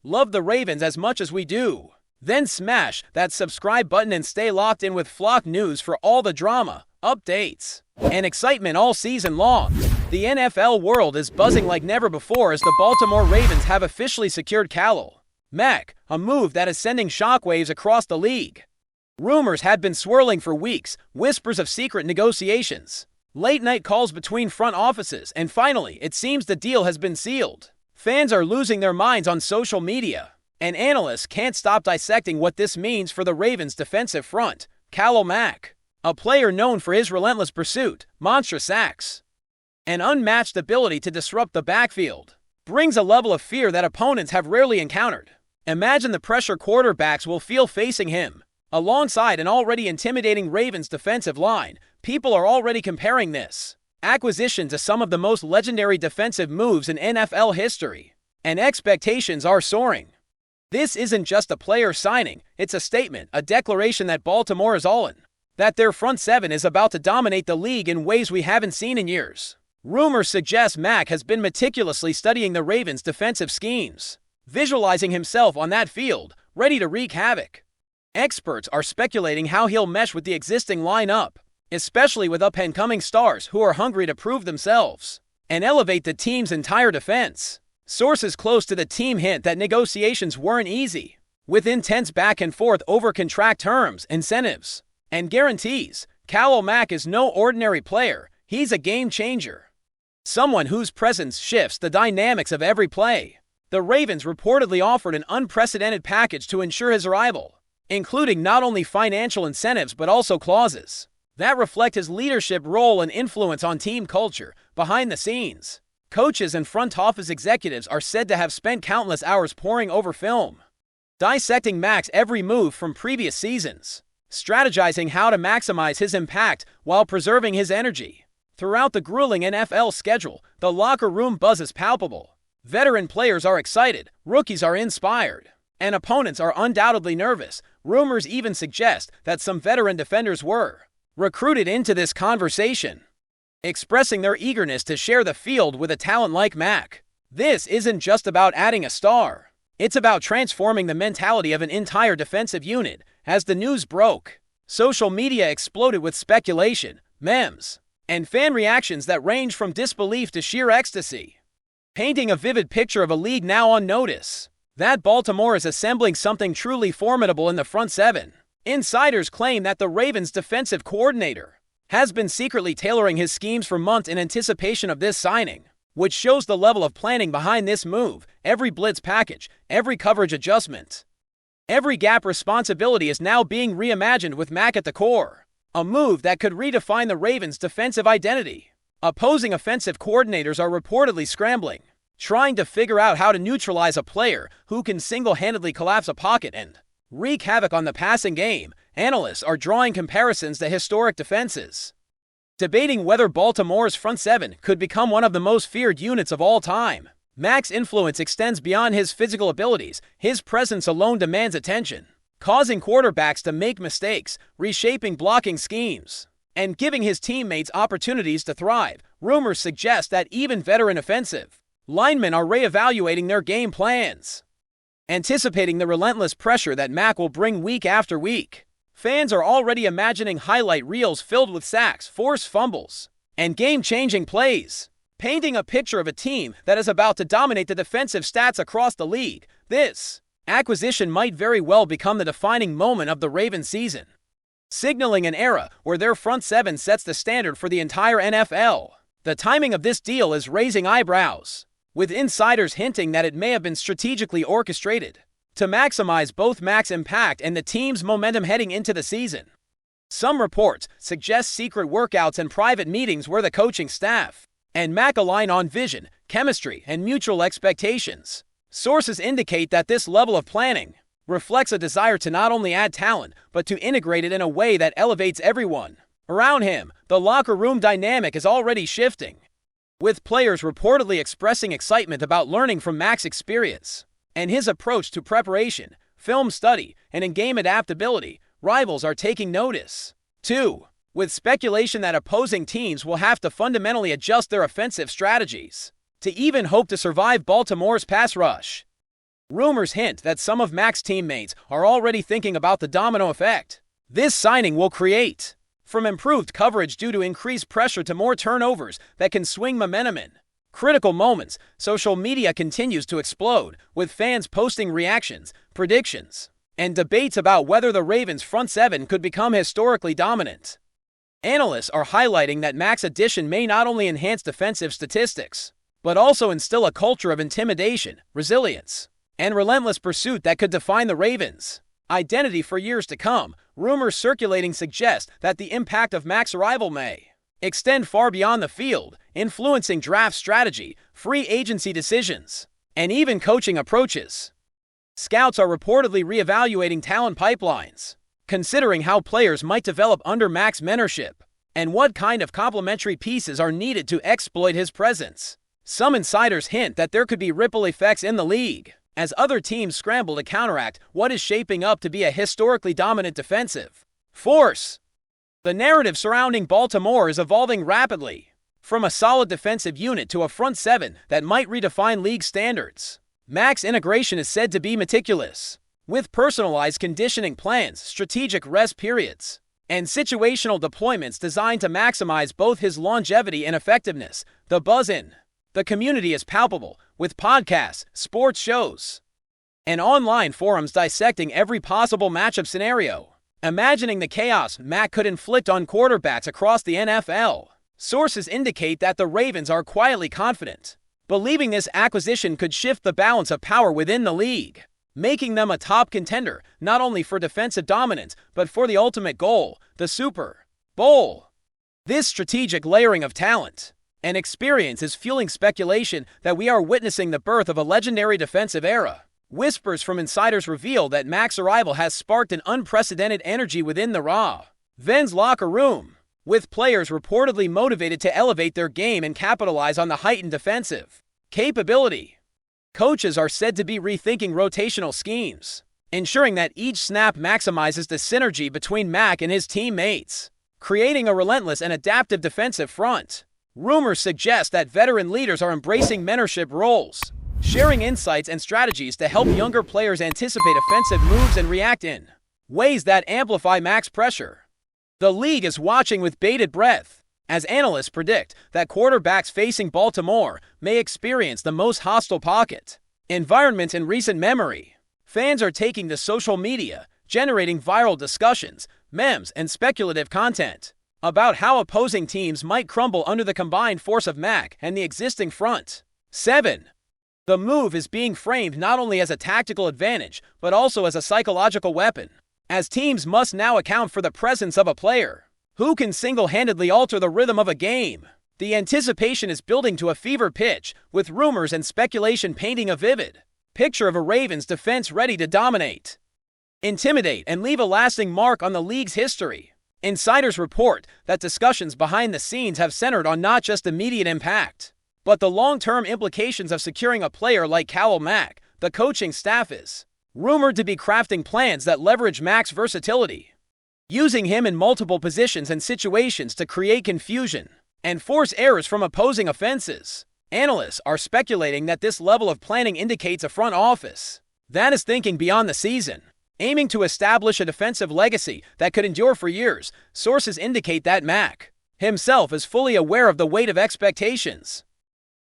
Love the Ravens as much as we do? Then smash that subscribe button and stay locked in with Flock News for all the drama, updates, and excitement all season long. The NFL world is buzzing like never before as the Baltimore Ravens have officially secured KHALIL, MACK, a move that is sending shockwaves across the league. Rumors had been swirling for weeks, whispers of secret negotiations, late-night calls between front offices, and finally, it seems the deal has been sealed. Fans are losing their minds on social media, and analysts can't stop dissecting what this means for the Ravens' defensive front. KHALIL Mack, a player known for his relentless pursuit, monstrous sacks, and unmatched ability to disrupt the backfield, brings a level of fear that opponents have rarely encountered. Imagine the pressure quarterbacks will feel facing him. Alongside an already intimidating Ravens defensive line, people are already comparing this acquisition to some of the most legendary defensive moves in NFL history, and expectations are soaring. This isn't just a player signing, it's a statement, a declaration that Baltimore is all in, that their front seven is about to dominate the league in ways we haven't seen in years. Rumors suggest Mack has been meticulously studying the Ravens' defensive schemes, visualizing himself on that field, ready to wreak havoc. Experts are speculating how he'll mesh with the existing lineup, especially with up-and-coming stars who are hungry to prove themselves and elevate the team's entire defense. Sources close to the team hint that negotiations weren't easy, with intense back and forth over contract terms, incentives, and guarantees. KHALIL Mack is no ordinary player, he's a game changer. Someone whose presence shifts the dynamics of every play. The Ravens reportedly offered an unprecedented package to ensure his arrival, including not only financial incentives but also clauses that reflect his leadership role and influence on team culture. Behind the scenes, coaches and front office executives are said to have spent countless hours poring over film, dissecting Mack's every move from previous seasons, strategizing how to maximize his impact while preserving his energy. Throughout the grueling NFL schedule, the locker room buzz is palpable. Veteran players are excited, rookies are inspired, and opponents are undoubtedly nervous. Rumors even suggest that some veteran defenders were recruited into this conversation, expressing their eagerness to share the field with a talent like Mack. This isn't just about adding a star. It's about transforming the mentality of an entire defensive unit. As the news broke, social media exploded with speculation, memes, and fan reactions that range from disbelief to sheer ecstasy, painting a vivid picture of a league now on notice that Baltimore is assembling something truly formidable in the front seven. Insiders claim that the Ravens' defensive coordinator has been secretly tailoring his schemes for months in anticipation of this signing, which shows the level of planning behind this move. Every blitz package, every coverage adjustment, every gap responsibility is now being reimagined with Mack at the core, a move that could redefine the Ravens' defensive identity. Opposing offensive coordinators are reportedly scrambling, trying to figure out how to neutralize a player who can single-handedly collapse a pocket and wreak havoc on the passing game. Analysts are drawing comparisons to historic defenses, debating whether Baltimore's front seven could become one of the most feared units of all time. Mack's influence extends beyond his physical abilities. His presence alone demands attention, causing quarterbacks to make mistakes, reshaping blocking schemes, and giving his teammates opportunities to thrive. Rumors suggest that even veteran offensive linemen are reevaluating their game plans, anticipating the relentless pressure that Mack will bring week after week. Fans are already imagining highlight reels filled with sacks, forced fumbles, and game-changing plays, painting a picture of a team that is about to dominate the defensive stats across the league. This acquisition might very well become the defining moment of the Ravens season, signaling an era where their front seven sets the standard for the entire NFL. The timing of this deal is raising eyebrows, with insiders hinting that it may have been strategically orchestrated to maximize both Mack's impact and the team's momentum heading into the season. Some reports suggest secret workouts and private meetings where the coaching staff and Mack align on vision, chemistry, and mutual expectations. Sources indicate that this level of planning reflects a desire to not only add talent, but to integrate it in a way that elevates everyone around him. The locker room dynamic is already shifting, with players reportedly expressing excitement about learning from Mack's experience and his approach to preparation, film study, and in-game adaptability. Rivals are taking notice, too, with speculation that opposing teams will have to fundamentally adjust their offensive strategies to even hope to survive Baltimore's pass rush. Rumors hint that some of Mack's teammates are already thinking about the domino effect this signing will create, from improved coverage due to increased pressure to more turnovers that can swing momentum in critical moments. Social media continues to explode, with fans posting reactions, predictions, and debates about whether the Ravens' front seven could become historically dominant. Analysts are highlighting that Mack's addition may not only enhance defensive statistics, but also instill a culture of intimidation, resilience, and relentless pursuit that could define the Ravens' identity for years to come. Rumors circulating suggest that the impact of Mack's arrival may extend far beyond the field, influencing draft strategy, free agency decisions, and even coaching approaches. Scouts are reportedly reevaluating talent pipelines, considering how players might develop under Mack's mentorship and what kind of complementary pieces are needed to exploit his presence. Some insiders hint that there could be ripple effects in the league as other teams scramble to counteract what is shaping up to be a historically dominant defensive force. The narrative surrounding Baltimore is evolving rapidly, from a solid defensive unit to a front seven that might redefine league standards. Mack's integration is said to be meticulous, with personalized conditioning plans, strategic rest periods, and situational deployments designed to maximize both his longevity and effectiveness. The buzz in the community is palpable, with podcasts, sports shows, and online forums dissecting every possible matchup scenario, imagining the chaos Mack could inflict on quarterbacks across the NFL. Sources indicate that the Ravens are quietly confident, believing this acquisition could shift the balance of power within the league, making them a top contender not only for defensive dominance but for the ultimate goal, the Super Bowl. This strategic layering of talent and experience is fueling speculation that we are witnessing the birth of a legendary defensive era. Whispers from insiders reveal that Mack's arrival has sparked an unprecedented energy within the Ravens locker room, with players reportedly motivated to elevate their game and capitalize on the heightened defensive capability. Coaches are said to be rethinking rotational schemes, ensuring that each snap maximizes the synergy between Mack and his teammates, creating a relentless and adaptive defensive front. Rumors suggest that veteran leaders are embracing mentorship roles, sharing insights and strategies to help younger players anticipate offensive moves and react in ways that amplify Mack's pressure. The league is watching with bated breath, as analysts predict that quarterbacks facing Baltimore may experience the most hostile pocket environment in recent memory. Fans are taking to social media, generating viral discussions, memes, and speculative content about how opposing teams might crumble under the combined force of Mack and the existing front seven. The move is being framed not only as a tactical advantage, but also as a psychological weapon, as teams must now account for the presence of a player who can single-handedly alter the rhythm of a game. The anticipation is building to a fever pitch, with rumors and speculation painting a vivid picture of a Ravens defense ready to dominate, intimidate, and leave a lasting mark on the league's history. Insiders report that discussions behind the scenes have centered on not just immediate impact, but the long-term implications of securing a player like KHALIL Mack. The coaching staff is rumored to be crafting plans that leverage Mack's versatility, using him in multiple positions and situations to create confusion and force errors from opposing offenses. Analysts are speculating that this level of planning indicates a front office that is thinking beyond the season, aiming to establish a defensive legacy that could endure for years. Sources indicate that Mack himself is fully aware of the weight of expectations,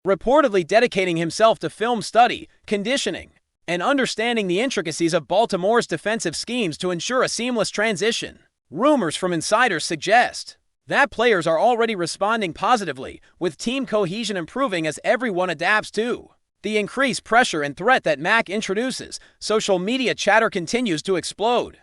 reportedly dedicating himself to film study, conditioning, and understanding the intricacies of Baltimore's defensive schemes to ensure a seamless transition. Rumors from insiders suggest that players are already responding positively, with team cohesion improving as everyone adapts to the increased pressure and threat that Mack introduces. Social media chatter continues to explode,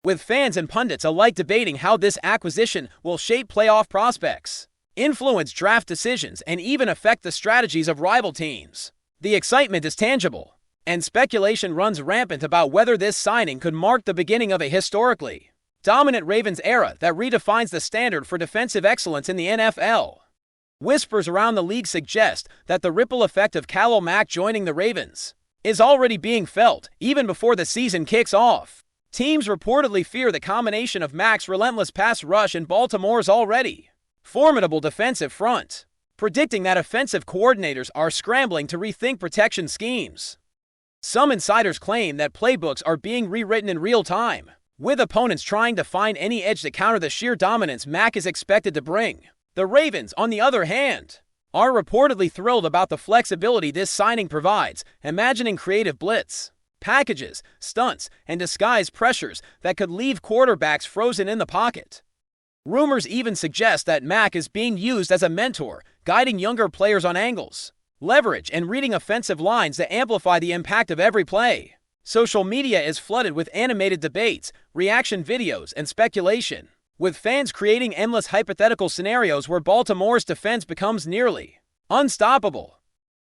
with fans and pundits alike debating how this acquisition will shape playoff prospects, influence draft decisions, and even affect the strategies of rival teams. The excitement is tangible, and speculation runs rampant about whether this signing could mark the beginning of a historically dominant Ravens era that redefines the standard for defensive excellence in the NFL. Whispers around the league suggest that the ripple effect of KHALIL Mack joining the Ravens is already being felt even before the season kicks off. Teams reportedly fear the combination of Mack's relentless pass rush and Baltimore's already formidable defensive front, predicting that offensive coordinators are scrambling to rethink protection schemes. Some insiders claim that playbooks are being rewritten in real time, with opponents trying to find any edge to counter the sheer dominance Mack is expected to bring. The Ravens, on the other hand, are reportedly thrilled about the flexibility this signing provides, imagining creative blitz packages, stunts, and disguised pressures that could leave quarterbacks frozen in the pocket. Rumors even suggest that Mack is being used as a mentor, guiding younger players on angles, leverage, and reading offensive lines to amplify the impact of every play. Social media is flooded with animated debates, reaction videos, and speculation, with fans creating endless hypothetical scenarios where Baltimore's defense becomes nearly unstoppable.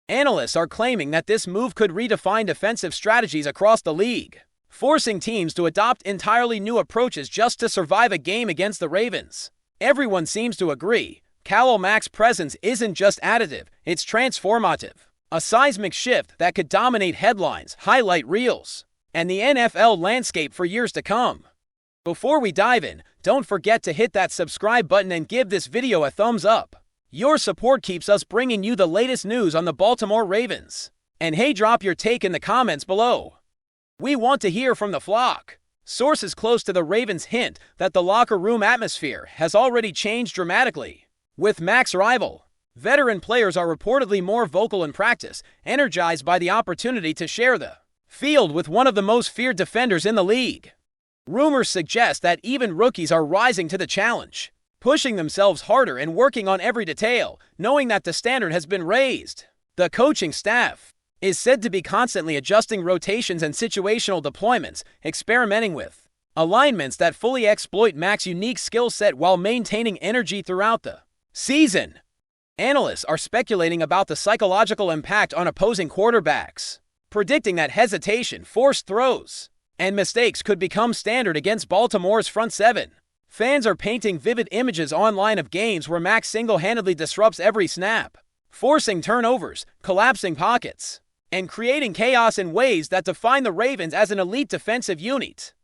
Analysts are claiming that this move could redefine defensive strategies across the league, forcing teams to adopt entirely new approaches just to survive a game against the Ravens. Everyone seems to agree, Khalil Mack's presence isn't just additive, it's transformative. A seismic shift that could dominate headlines, highlight reels, and the NFL landscape for years to come. Before we dive in, don't forget to hit that subscribe button and give this video a thumbs up. Your support keeps us bringing you the latest news on the Baltimore Ravens. And hey, drop your take in the comments below. We want to hear from the flock. Sources close to the Ravens hint that the locker room atmosphere has already changed dramatically. With Mack's arrival, veteran players are reportedly more vocal in practice, energized by the opportunity to share the field with one of the most feared defenders in the league. Rumors suggest that even rookies are rising to the challenge, pushing themselves harder and working on every detail, knowing that the standard has been raised. The coaching staff is said to be constantly adjusting rotations and situational deployments, experimenting with alignments that fully exploit Mack's unique skill set while maintaining energy throughout the season. Analysts are speculating about the psychological impact on opposing quarterbacks, predicting that hesitation, forced throws, and mistakes could become standard against Baltimore's front seven. Fans are painting vivid images online of games where Mack single-handedly disrupts every snap, forcing turnovers, collapsing pockets, and creating chaos in ways that define the Ravens as an elite defensive unit.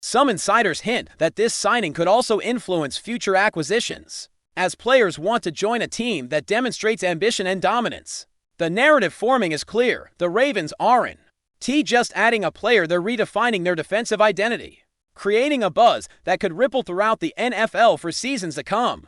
Some insiders hint that this signing could also influence future acquisitions, as players want to join a team that demonstrates ambition and dominance. The narrative forming is clear: the Ravens aren't just adding a player, they're redefining their defensive identity, creating a buzz that could ripple throughout the NFL for seasons to come.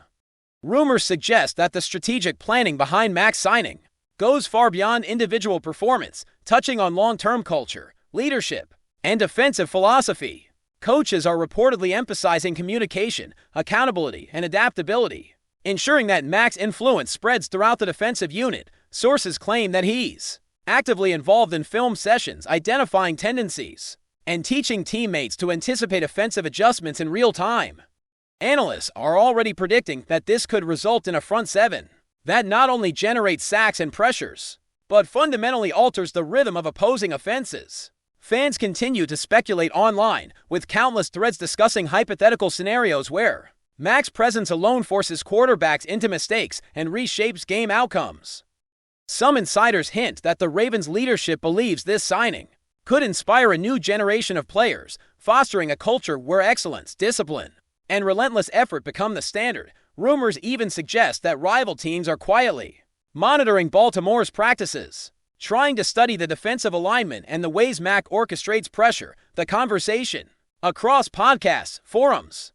Rumors suggest that the strategic planning behind Mack's signing goes far beyond individual performance, touching on long-term culture, leadership, and defensive philosophy. Coaches are reportedly emphasizing communication, accountability, and adaptability, ensuring that Mack's influence spreads throughout the defensive unit. Sources claim that he's actively involved in film sessions, identifying tendencies, and teaching teammates to anticipate offensive adjustments in real time. Analysts are already predicting that this could result in a front seven that not only generates sacks and pressures, but fundamentally alters the rhythm of opposing offenses. Fans continue to speculate online, with countless threads discussing hypothetical scenarios where Mack's presence alone forces quarterbacks into mistakes and reshapes game outcomes. Some insiders hint that the Ravens' leadership believes this signing could inspire a new generation of players, fostering a culture where excellence, discipline, and relentless effort become the standard. Rumors even suggest that rival teams are quietly monitoring Baltimore's practices, trying to study the defensive alignment and the ways Mack orchestrates pressure. The conversation across podcasts, forums,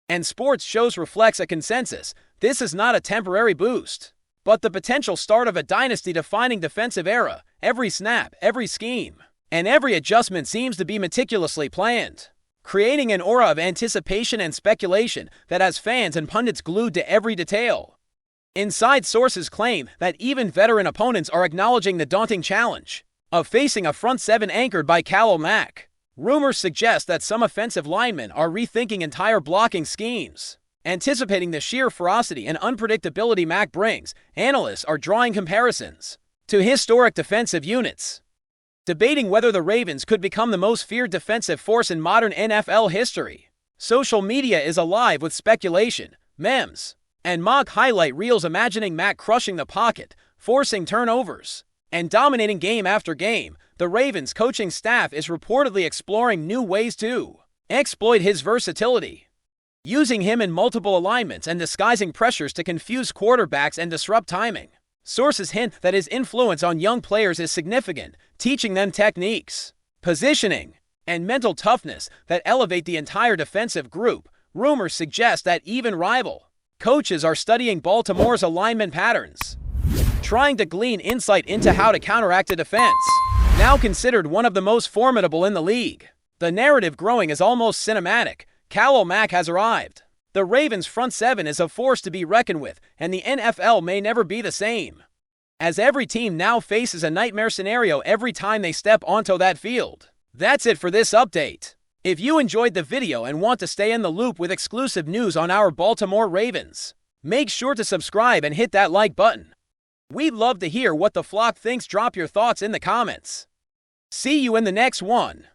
and sports shows reflects a consensus: this is not a temporary boost, but the potential start of a dynasty-defining defensive era. Every snap, every scheme, and every adjustment seems to be meticulously planned, creating an aura of anticipation and speculation that has fans and pundits glued to every detail. Inside sources claim that even veteran opponents are acknowledging the daunting challenge of facing a front seven anchored by Khalil Mack. Rumors suggest that some offensive linemen are rethinking entire blocking schemes, anticipating the sheer ferocity and unpredictability Mack brings. Analysts are drawing comparisons to historic defensive units, debating whether the Ravens could become the most feared defensive force in modern NFL history. Social media is alive with speculation, memes, and mock highlight reels imagining Mack crushing the pocket, forcing turnovers, and dominating game after game. The Ravens coaching staff is reportedly exploring new ways to exploit his versatility, using him in multiple alignments and disguising pressures to confuse quarterbacks and disrupt timing. Sources hint that his influence on young players is significant, teaching them techniques, positioning, and mental toughness that elevate the entire defensive group. Rumors suggest that even rival coaches are studying Baltimore's alignment patterns, trying to glean insight into how to counteract a defense now considered one of the most formidable in the league. The narrative growing is almost cinematic. KHALIL MACK has arrived. The Ravens' front seven is a force to be reckoned with, and the NFL may never be the same, as every team now faces a nightmare scenario every time they step onto that field. That's it for this update. If you enjoyed the video and want to stay in the loop with exclusive news on our Baltimore Ravens, make sure to subscribe and hit that like button. We'd love to hear what the flock thinks. Drop your thoughts in the comments. See you in the next one.